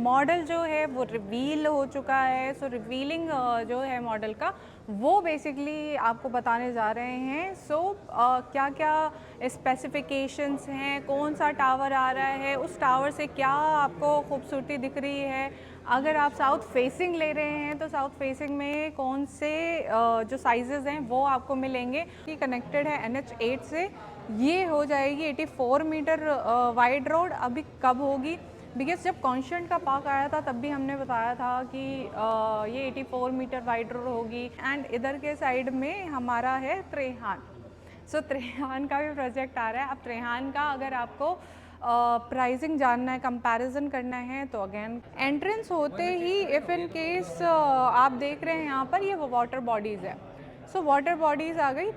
Model जो है वो रिवील हो चुका है। सो रिवीलिंग जो है मॉडल का वो बेसिकली आपको बताने जा रहे हैं। सो क्या क्या स्पेसिफिकेशंस हैं, कौन सा टावर आ रहा है, उस टावर से क्या आपको खूबसूरती दिख रही है। अगर आप साउथ फेसिंग ले रहे हैं तो साउथ फेसिंग में कौन से जो साइजेस हैं वो आपको मिलेंगे। कि कनेक्टेड है NH8 से। ये हो जाएगी 84 मीटर वाइड रोड। अभी कब होगी, बिकॉज जब कॉन्स्टेंट का पार्क आया था तब भी हमने बताया था कि ये 84 मीटर वाइड रोड होगी। एंड इधर के साइड में हमारा है त्रेहान। सो त्रेहान का भी प्रोजेक्ट आ रहा है। अब त्रेहान का अगर आपको प्राइसिंग जानना है, कंपैरिजन करना है, तो अगेन एंट्रेंस होते ही इफ़ इन केस आप देख रहे हैं यहाँ पर ये वाटर बॉडीज़ है। सो वाटर बॉडीज़ आ गई,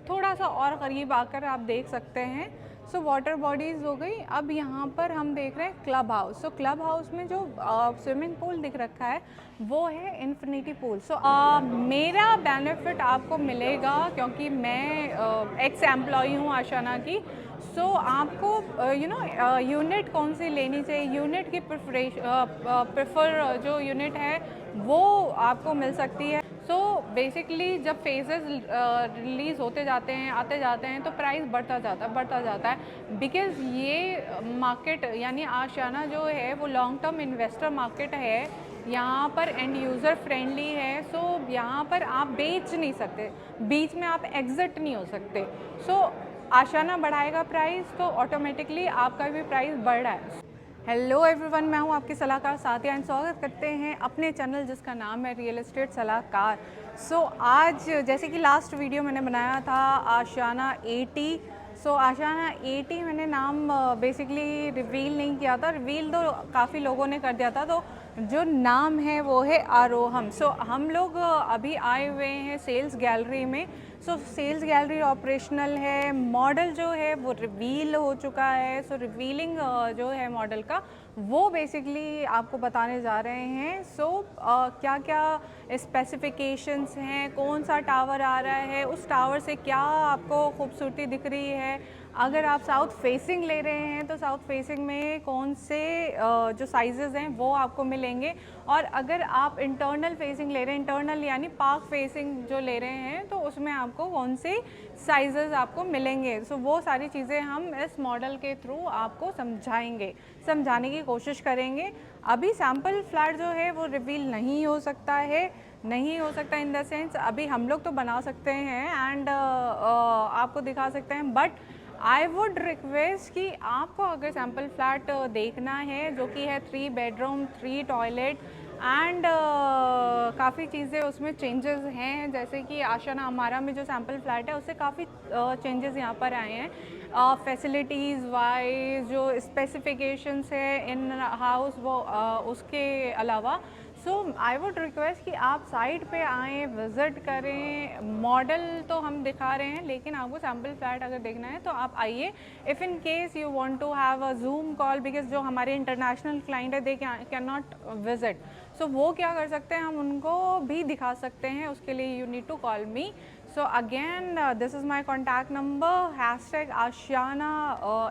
थोड़ा सा और करीब आकर आप देख सकते हैं। सो वाटर बॉडीज़ हो गई। अब यहाँ पर हम देख रहे हैं क्लब हाउस। सो क्लब हाउस में जो स्विमिंग पूल दिख रखा है वो है इन्फिनिटी पूल। सो मेरा बेनिफिट आपको मिलेगा क्योंकि मैं एक्स एम्प्लॉई हूँ आशाना की। सो आपको यूनिट कौन सी लेनी चाहिए, यूनिट की प्रेफर जो यूनिट है वो आपको मिल सकती है। सो बेसिकली जब फेजेस रिलीज़ होते जाते हैं, आते जाते हैं, तो प्राइस बढ़ता जाता है। बिकॉज़ ये मार्केट यानी आशियाना जो है वो लॉन्ग टर्म इन्वेस्टर मार्केट है। यहाँ पर एंड यूज़र फ्रेंडली है। सो यहाँ पर आप बेच नहीं सकते, बीच में आप एग्जिट नहीं हो सकते। सो आशियाना बढ़ाएगा प्राइस तो ऑटोमेटिकली आपका भी प्राइस बढ़ रहा है। हेलो एवरीवन, मैं हूं आपकी सलाहकार साथिया एंड स्वागत करते हैं अपने चैनल जिसका नाम है रियल एस्टेट सलाहकार। सो आज जैसे कि लास्ट वीडियो मैंने बनाया था आशियाना 80। सो आशियाना 80 मैंने नाम बेसिकली रिवील नहीं किया था, रिवील तो काफ़ी लोगों ने कर दिया था। तो जो नाम है वो है आरोहम। सो हम लोग अभी आए हुए हैं सेल्स गैलरी में। सो सेल्स गैलरी ऑपरेशनल है, मॉडल जो है वो रिवील हो चुका है। सो रिवीलिंग जो है मॉडल का वो बेसिकली आपको बताने जा रहे हैं। सो क्या क्या स्पेसिफिकेशंस हैं, कौन सा टावर आ रहा है, उस टावर से क्या आपको खूबसूरती दिख रही है। अगर आप साउथ फेसिंग ले रहे हैं तो साउथ फेसिंग में कौन से जो साइजेस हैं वो आपको मिलेंगे। और अगर आप इंटरनल फेसिंग ले रहे हैं, इंटरनल यानी पार्क फेसिंग जो ले रहे हैं, तो उसमें आपको कौन से साइजेस आपको मिलेंगे। सो वो सारी चीज़ें हम इस मॉडल के थ्रू आपको समझाने की कोशिश करेंगे। अभी सैम्पल फ्लैट जो है वो रिवील नहीं हो सकता इन द सेंस अभी हम लोग तो बना सकते हैं एंड आपको दिखा सकते हैं। बट आई वुड रिक्वेस्ट कि आपको अगर सैम्पल फ्लैट देखना है जो कि है 3 बेडरूम 3 टॉयलेट एंड काफ़ी चीज़ें उसमें चेंजेस हैं, जैसे कि आशियाना अमारा में जो सैम्पल फ्लैट है उससे काफ़ी चेंजेस यहाँ पर आए हैं फैसिलिटीज़ वाइज। जो स्पेसिफिकेशंस है इन हाउस वो उसके अलावा। सो आई वुड रिक्वेस्ट कि आप साइट पे आएँ, विज़िट करें। मॉडल तो हम दिखा रहे हैं लेकिन आपको सैम्पल फ्लैट अगर देखना है तो आप आइए। If in case you want to have a Zoom call, because जो हमारे इंटरनेशनल क्लाइंट है they can not visit. So वो क्या कर सकते हैं, हम उनको भी दिखा सकते हैं, उसके लिए you need to call me. So again this is my contact number, hashtag Ashiyana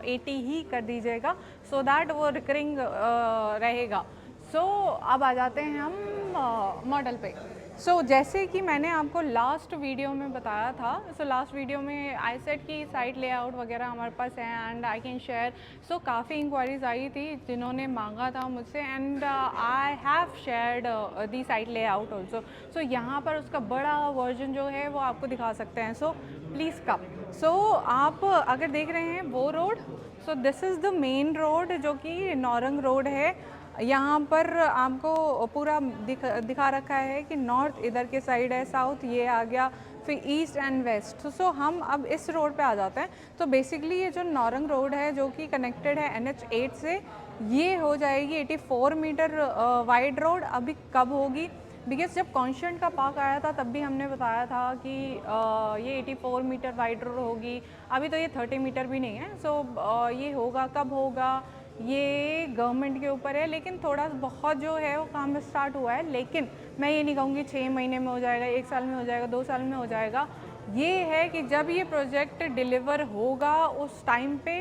80 ही कर दीजिएगा सो दैट वो रिकरिंग रहेगा। सो अब आ जाते हैं हम मॉडल पे। सो जैसे कि मैंने आपको लास्ट वीडियो में बताया था, सो लास्ट वीडियो में आई सेड की साइट लेआउट वगैरह हमारे पास है and I can share. So काफ़ी इंक्वायरीज आई थी जिन्होंने मांगा था मुझसे and I have shared the site layout also. So यहाँ पर उसका बड़ा वर्जन जो है वो आपको दिखा सकते हैं। सो प्लीज़ कम। सो आप अगर देख रहे हैं वो road, so this is the main road जो कि नौरंग रोड है। यहाँ पर आपको पूरा दिखा रखा है कि नॉर्थ इधर के साइड है, साउथ ये आ गया, फिर ईस्ट एंड वेस्ट। सो हम अब इस रोड पे आ जाते हैं। तो बेसिकली ये जो नौरंग रोड है जो कि कनेक्टेड है NH8 से, ये हो जाएगी 84 मीटर वाइड रोड। अभी कब होगी, बिकॉज जब कॉन्स्टेंट का पार्क आया था तब भी हमने बताया था कि ये 84 मीटर वाइड रोड होगी। अभी तो ये 30 मीटर भी नहीं है। सो ये होगा, कब होगा ये गवर्नमेंट के ऊपर है, लेकिन थोड़ा बहुत जो है वो काम स्टार्ट हुआ है। लेकिन मैं ये नहीं कहूँगी 6 महीने में हो जाएगा, 1 साल में हो जाएगा, 2 साल में हो जाएगा। ये है कि जब ये प्रोजेक्ट डिलीवर होगा उस टाइम पे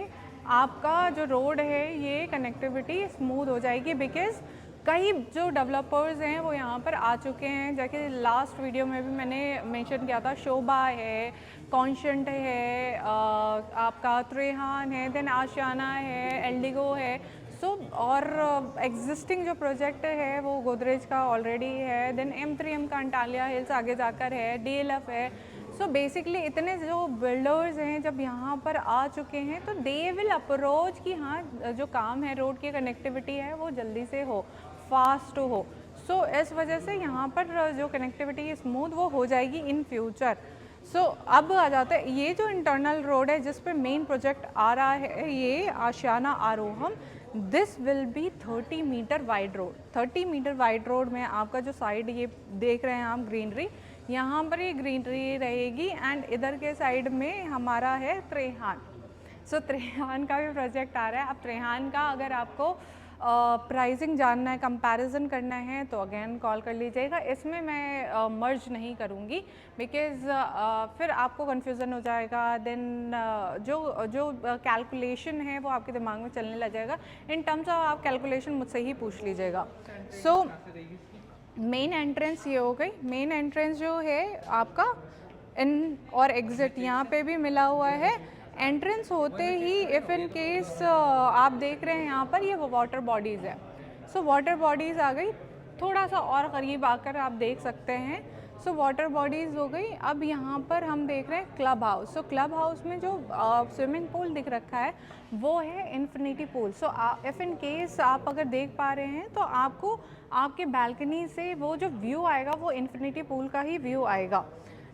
आपका जो रोड है ये कनेक्टिविटी स्मूथ हो जाएगी। बिकॉज़ कई जो डेवलपर्स हैं वो यहाँ पर आ चुके हैं, जैसे लास्ट वीडियो में भी मैंने मेंशन किया था, शोभा है, कॉन्शेंट है, आपका त्रेहान है, देन आशियाना है, एल्डिगो है। सो और एग्जिस्टिंग जो प्रोजेक्ट है वो गोदरेज का ऑलरेडी है, देन M3M का अंटालिया हिल्स आगे जाकर है, DLF है। सो बेसिकली इतने जो बिल्डर्स हैं जब यहाँ पर आ चुके हैं तो दे विल अप्रोच कि हाँ जो काम है, रोड की कनेक्टिविटी है वो जल्दी से हो, फास्ट हो। सो इस वजह से यहाँ पर जो कनेक्टिविटी स्मूथ वो हो जाएगी इन फ्यूचर। सो अब आ जाता है ये जो इंटरनल रोड है जिस पे मेन प्रोजेक्ट आ रहा है, ये Ashiyana Aroham. This will be 30 metre wide road. 30 metre wide road में आपका जो साइड ये देख रहे हैं आप ग्रीनरी, यहाँ पर ये ग्रीनरी रहेगी एंड इधर के साइड में हमारा है त्रेहान। सो त्रेहान का भी प्रोजेक्ट आ रहा है। अब त्रेहान का अगर आपको प्राइसिंग जानना है, कंपैरिजन करना है तो अगेन कॉल कर लीजिएगा। इसमें मैं मर्ज नहीं करूँगी बिकॉज़ फिर आपको कन्फ्यूज़न हो जाएगा। देन जो जो कैलकुलेशन है वो आपके दिमाग में चलने लग जाएगा। इन टर्म्स ऑफ आप कैलकुलेशन मुझसे ही पूछ लीजिएगा। सो मेन एंट्रेंस ये हो गई। मेन एंट्रेंस जो है आपका इन और एग्ज़िट यहाँ पे भी मिला हुआ है। एंट्रेंस होते ही इफ़ इन केस आप देख रहे हैं यहाँ पर ये वाटर बॉडीज़ है। सो वाटर बॉडीज़ आ गई, थोड़ा सा और करीब आकर आप देख सकते हैं। सो वाटर बॉडीज़ हो गई। अब यहाँ पर हम देख रहे हैं क्लब हाउस। सो क्लब हाउस में जो स्विमिंग पूल दिख रखा है वो है infinity pool. So if in case आप अगर देख पा रहे हैं तो आपको आपके बालकनी से वो जो व्यू आएगा वो इन्फिनिटी पूल का ही व्यू आएगा।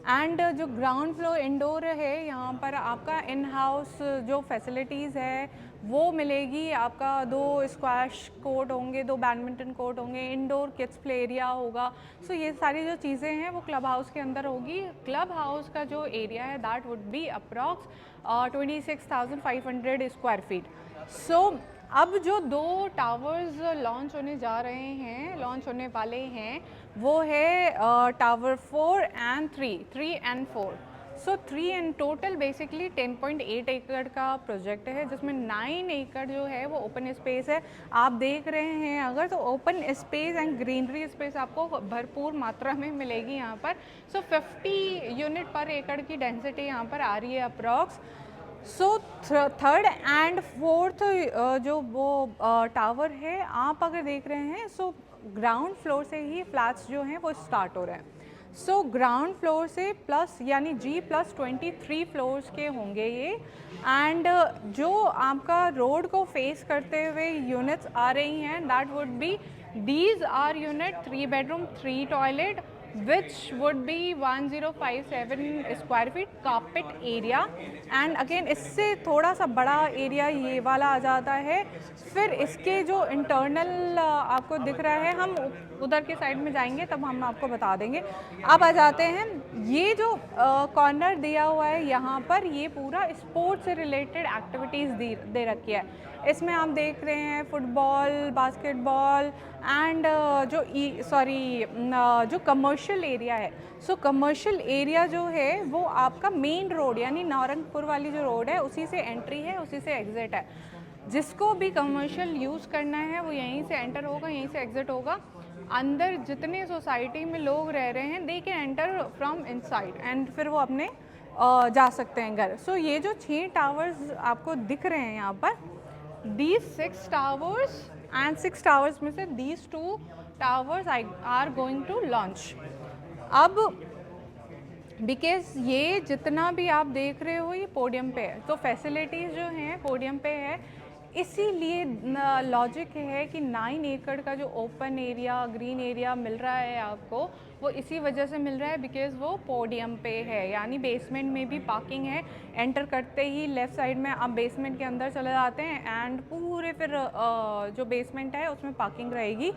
एंड जो ग्राउंड फ्लोर इंडोर है यहाँ पर आपका इन हाउस जो फैसिलिटीज़ है वो मिलेगी। आपका 2 स्क्वैश कोर्ट होंगे, 2 बैडमिंटन कोर्ट होंगे, इंडोर किड्स प्ले एरिया होगा। सो ये सारी जो चीज़ें हैं वो क्लब हाउस के अंदर होगी। क्लब हाउस का जो एरिया है that would be approx 26,500 square feet. So अब जो 2 टावर्स लॉन्च होने जा रहे हैं, लॉन्च होने वाले हैं, वो है tower 4 and 3 and 4। So 3 and total basically 10.8 एकड़ का प्रोजेक्ट है जिसमें 9 एकड़ जो है वो ओपन स्पेस है। आप देख रहे हैं अगर तो open space and greenery space आपको भरपूर मात्रा में मिलेगी यहाँ पर। सो 50 यूनिट पर एकड़ की डेंसिटी यहाँ पर आ रही है approx. So third and fourth जो वो टावर है आप अगर देख रहे हैं, सो ग्राउंड फ्लोर से ही फ्लैट्स जो हैं वो स्टार्ट हो रहे हैं। सो ग्राउंड फ्लोर से प्लस यानी G+23 फ्लोर्स के होंगे ये। एंड जो आपका रोड को फेस करते हुए यूनिट्स आ रही हैं that would be these are unit 3 bedroom 3 toilet which would be 1057 square feet carpet area. And again इससे थोड़ा सा बड़ा एरिया ये वाला आ जाता है। फिर इसके जो इंटरनल आपको दिख रहा है, हम उधर के साइड में जाएंगे तब हम आपको बता देंगे। अब आ जाते हैं, ये जो कॉर्नर दिया हुआ है यहाँ पर ये पूरा स्पोर्ट्स से रिलेटेड एक्टिविटीज़ दे रखी है। इसमें आप देख रहे हैं फुटबॉल, बास्केटबॉल एंड जो कमर्शियल एरिया है। सो कमर्शियल एरिया जो है वो आपका मेन रोड यानी नारंगपुर वाली जो रोड है उसी से एंट्री है, उसी से एग्ज़िट है। जिसको भी कमर्शियल यूज़ करना है वो यहीं से एंटर होगा, यहीं से एग्ज़िट होगा। अंदर जितने सोसाइटी में लोग रह रहे हैं they can enter from inside and फिर वो अपने जा सकते हैं घर। सो ये जो 6 टावर्स आपको दिख रहे हैं यहाँ पर, these 6 towers and 6 towers में से these 2 towers are going to launch। अब बिकॉज ये जितना भी आप देख रहे हो ये पोडियम पे है, तो फैसिलिटीज़ जो हैं पोडियम पे है, इसीलिए लॉजिक है कि 9 एकड़ का जो ओपन एरिया ग्रीन एरिया मिल रहा है आपको वो इसी वजह से मिल रहा है बिकॉज़ वो पोडियम पे है। यानी बेसमेंट में भी पार्किंग है। एंटर करते ही लेफ़्ट साइड में आप बेसमेंट के अंदर चले जाते हैं एंड पूरे फिर जो बेसमेंट है उसमें पार्किंग रहेगी।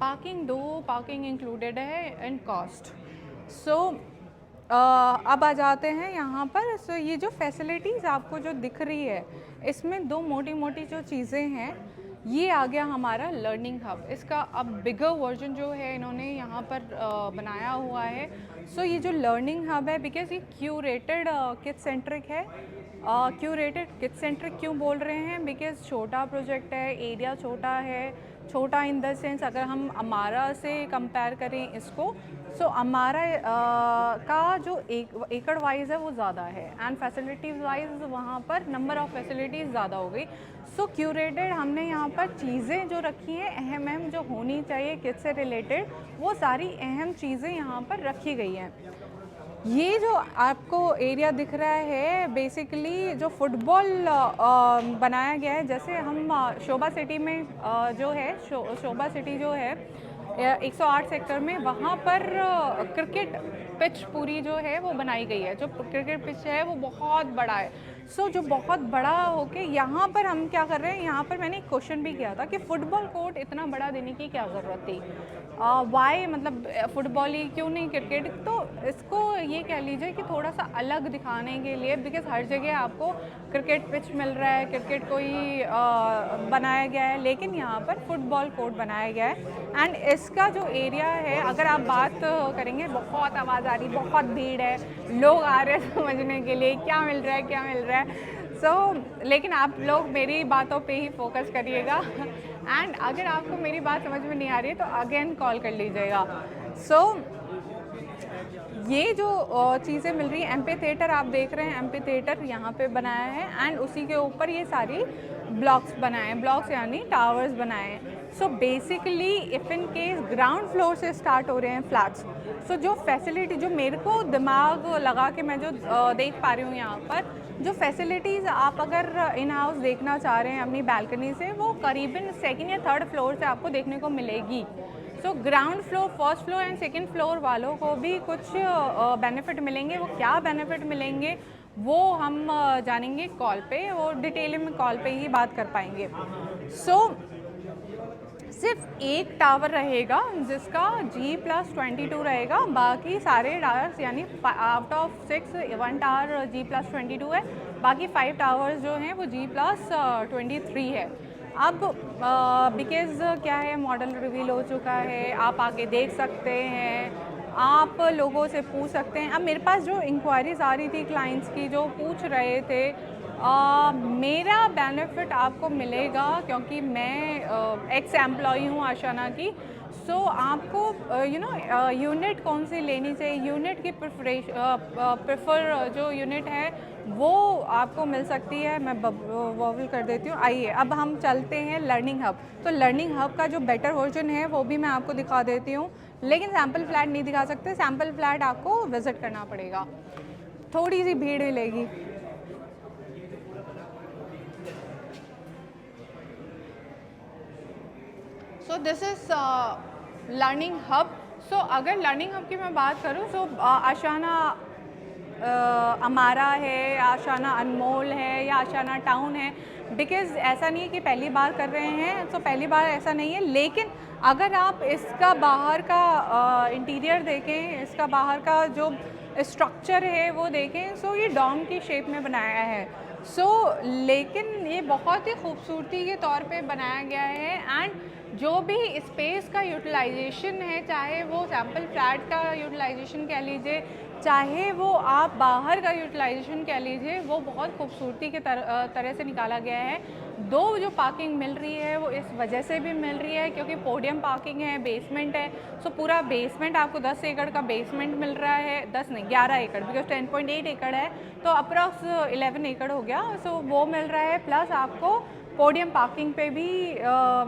पार्किंग 2 पार्किंग इंक्लूडेड है इन कॉस्ट। सो अब आ जाते हैं यहाँ पर। सो ये जो फैसिलिटीज़ आपको जो दिख रही है इसमें 2 मोटी मोटी जो चीज़ें हैं, ये आ गया हमारा लर्निंग हब। इसका अब बिगर वर्जन जो है इन्होंने यहाँ पर बनाया हुआ है। सो ये जो लर्निंग हब है बिकॉज़ ये क्यूरेटेड किड सेंट्रिक है। क्यूरेटेड किड सेंट्रिक क्यों बोल रहे हैं? बिकॉज़ छोटा प्रोजेक्ट है, एरिया छोटा है, छोटा इन द सेंस अगर हम अमारा से कंपेयर करें इसको, सो अमारा का जो एकड़ वाइज है वो ज़्यादा है, एंड फैसिलिटीज़ वाइज वहाँ पर नंबर ऑफ़ फैसिलिटीज़ ज़्यादा हो गई। सो क्यूरेटेड हमने यहाँ पर चीज़ें जो रखी हैं अहम अहम जो होनी चाहिए किड्स से रिलेटेड, वो सारी अहम चीज़ें यहाँ पर रखी गई हैं। ये जो आपको एरिया दिख रहा है बेसिकली जो फुटबॉल बनाया गया है, जैसे हम शोभा सिटी में जो है शोभा सिटी जो है 108 सेक्टर में, वहाँ पर क्रिकेट पिच पूरी जो है वो बनाई गई है। जो क्रिकेट पिच है वो बहुत बड़ा है। सो जो बहुत बड़ा होके यहाँ पर हम क्या कर रहे हैं, यहाँ पर मैंने एक क्वेश्चन भी किया था कि फ़ुटबॉल कोर्ट इतना बड़ा देने की क्या ज़रूरत थी, वाई, मतलब फुटबॉल ही क्यों नहीं क्रिकेट। तो इसको ये कह लीजिए कि थोड़ा सा अलग दिखाने के लिए, बिकॉज़ हर जगह आपको क्रिकेट पिच मिल रहा है, क्रिकेट को ही बनाया गया है, लेकिन यहाँ पर फुटबॉल कोर्ट बनाया गया है। एंड इसका जो एरिया है, अगर आप बात करेंगे, बहुत आवाज़ आ रही, बहुत भीड़ है, लोग आ रहे हैं समझने के लिए क्या मिल रहा है क्या मिल रहा है। लेकिन आप लोग मेरी बातों पे ही फोकस करिएगा, एंड अगर आपको मेरी बात समझ में नहीं आ रही है तो अगेन कॉल कर लीजिएगा। ये जो चीज़ें मिल रही हैं, एम्पी थिएटर आप देख रहे हैं, एम्पी थिएटर यहाँ पे बनाया है, एंड उसी के ऊपर ये सारी ब्लॉक्स बनाए हैं, ब्लॉक्स यानी टावर्स बनाए हैं। So basically if in case ground floor से स्टार्ट हो रहे हैं फ्लैट्स, सो जो फैसिलिटी जो मेरे को दिमाग लगा के मैं जो देख पा रही हूँ यहाँ पर, जो फैसिलिटीज़ आप अगर इन हाउस देखना चाह रहे हैं अपनी बालकनी से, वो करीबन सेकंड या थर्ड फ्लोर से आपको देखने को मिलेगी। So ground floor, first floor and second floor वालों को भी कुछ बेनिफिट मिलेंगे। वो क्या बेनिफिट मिलेंगे वो हम जानेंगे कॉल पे, वो डिटेल में कॉल पे ही बात कर पाएंगे। सिर्फ एक टावर रहेगा जिसका G+22 रहेगा, बाकी सारे टावर्स यानी आउट ऑफ 6 1 टावर G+22 है, बाकी 5 टावर्स जो हैं वो G+23 है। अब बिकॉज़ क्या है, मॉडल रिवील हो चुका है, आप आके देख सकते हैं, आप लोगों से पूछ सकते हैं। अब मेरे पास जो इंक्वायरीज़ आ रही थी क्लाइंट्स की, जो पूछ रहे थे, मेरा बेनिफिट आपको मिलेगा क्योंकि मैं एक्स एम्प्लॉई हूँ आशाना की। सो आपको यूनिट कौन सी लेनी चाहिए, यूनिट की प्रेफर जो यूनिट है वो आपको मिल सकती है। मैं वॉवल कर देती हूँ। आइए अब हम चलते हैं लर्निंग हब। तो लर्निंग हब का जो बेटर वर्जन है वो भी मैं आपको दिखा देती हूँ, लेकिन सैम्पल फ्लैट नहीं दिखा सकते, सैम्पल फ्लैट आपको विज़िट करना पड़ेगा, थोड़ी सी भीड़ मिलेगी। So this is learning hub. So अगर लर्निंग हब की मैं बात करूँ, सो आशाना अमारा है, आशाना अनमोल है या आशाना टाउन है, बिकॉज़ ऐसा नहीं है कि पहली बार कर रहे हैं, तो पहली बार ऐसा नहीं है। लेकिन अगर आप इसका बाहर का इंटीरियर देखें, इसका बाहर का जो स्ट्रक्चर है वो देखें, सो ये डॉम की शेप में बनाया है। लेकिन ये बहुत ही खूबसूरती के तौर पे बनाया गया है, एंड जो भी स्पेस का यूटिलाइजेशन है, चाहे वो सैम्पल फ्लैट का यूटिलाइजेशन कह लीजिए, चाहे वो आप बाहर का यूटिलाइजेशन कह लीजिए, वो बहुत खूबसूरती के तरह से निकाला गया है। दो जो पार्किंग मिल रही है वो इस वजह से भी मिल रही है क्योंकि पोडियम पार्किंग है, बेसमेंट है। सो पूरा बेसमेंट आपको 10 एकड़ का बेसमेंट मिल रहा है, 10 नहीं 11 एकड़, बिकॉज 10.8 एकड़ है तो अप्रॉक्स 11 एकड़ हो गया। सो वो मिल रहा है, प्लस आपको पोडियम पार्किंग पे भी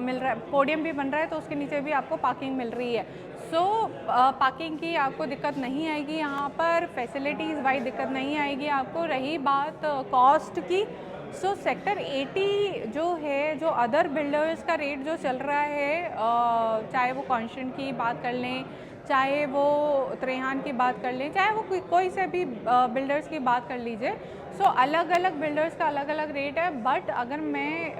मिल रहा है, पोडियम भी बन रहा है तो उसके नीचे भी आपको पार्किंग मिल रही है। पार्किंग की आपको दिक्कत नहीं आएगी, यहाँ पर फैसिलिटीज़ वाइज दिक्कत नहीं आएगी आपको। रही बात कॉस्ट की, सेक्टर 80 जो है, जो अदर बिल्डर्स का रेट जो चल रहा है, चाहे वो कॉन्स्टेंट की बात कर लें, चाहे वो त्रेहान की बात कर लें, चाहे वो कोई से भी बिल्डर्स की बात कर लीजिए, अलग अलग बिल्डर्स का अलग अलग रेट है। बट अगर मैं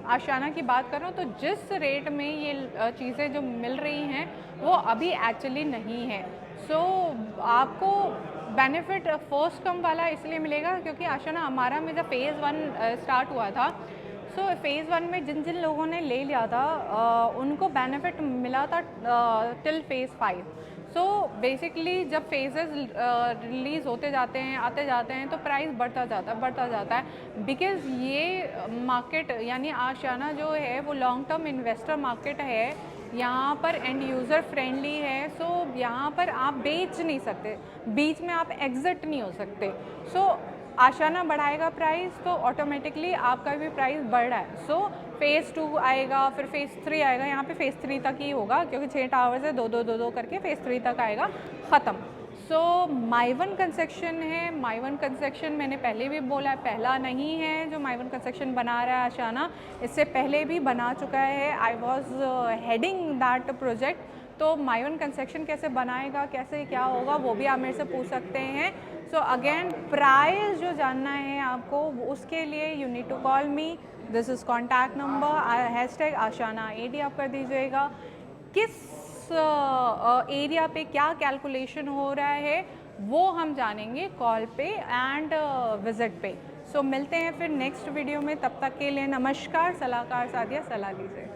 आशाना की बाट करूँ तो जिस रेट में ये चीज़ें जो मिल रही हैं वो अभी एक्चुअली नहीं है। आपको बेनिफिट फर्स्ट कम वाला इसलिए मिलेगा क्योंकि आशाना हमारा में जब फ़ेज़ 1 स्टार्ट हुआ था, फ़ेज़ 1 में जिन जिन लोगों ने ले लिया था उनको बेनिफिट मिला था टिल फ़ेज़ 5। सो बेसिकली जब फेजेस रिलीज़ होते जाते हैं, आते जाते हैं, तो प्राइस बढ़ता जाता है बिकॉज़ ये मार्केट यानी आशियाना जो है वो लॉन्ग टर्म इन्वेस्टर मार्केट है। यहाँ पर एंड यूज़र फ्रेंडली है, सो यहाँ पर आप बेच नहीं सकते, बीच में आप एग्ज़िट नहीं हो सकते। सो आशियाना बढ़ाएगा प्राइस तो ऑटोमेटिकली आपका भी प्राइस बढ़ रहा है। सो फेज़ 2 आएगा, फिर फेज़ 3 आएगा, यहाँ पे फेज़ 3 तक ही होगा क्योंकि 6 टावर्स है, 2-2 करके फेज़ 3 तक आएगा, ख़त्म। सो माइवन कंस्ट्रक्शन है, माइवन कंस्ट्रक्शन मैंने पहले भी बोला है, पहला नहीं है जो माइवन कंस्ट्रक्शन बना रहा है आशियाना, इससे पहले भी बना चुका है। I was heading that project. तो माइवन कंस्ट्रक्शन कैसे बनाएगा, कैसे क्या होगा, वो भी आप मेरे से पूछ सकते हैं। सो अगेन प्राइस जो जानना है आपको, उसके लिए you need to call me, this is contact number, hashtag Ashiana AD आप कर दीजिएगा। किस एरिया पे क्या कैलकुलेशन हो रहा है वो हम जानेंगे कॉल पे एंड विज़िट पे। सो मिलते हैं फिर नेक्स्ट वीडियो में, तब तक के लिए नमस्कार। सलाहकार सादिया, सलाह लीजिए।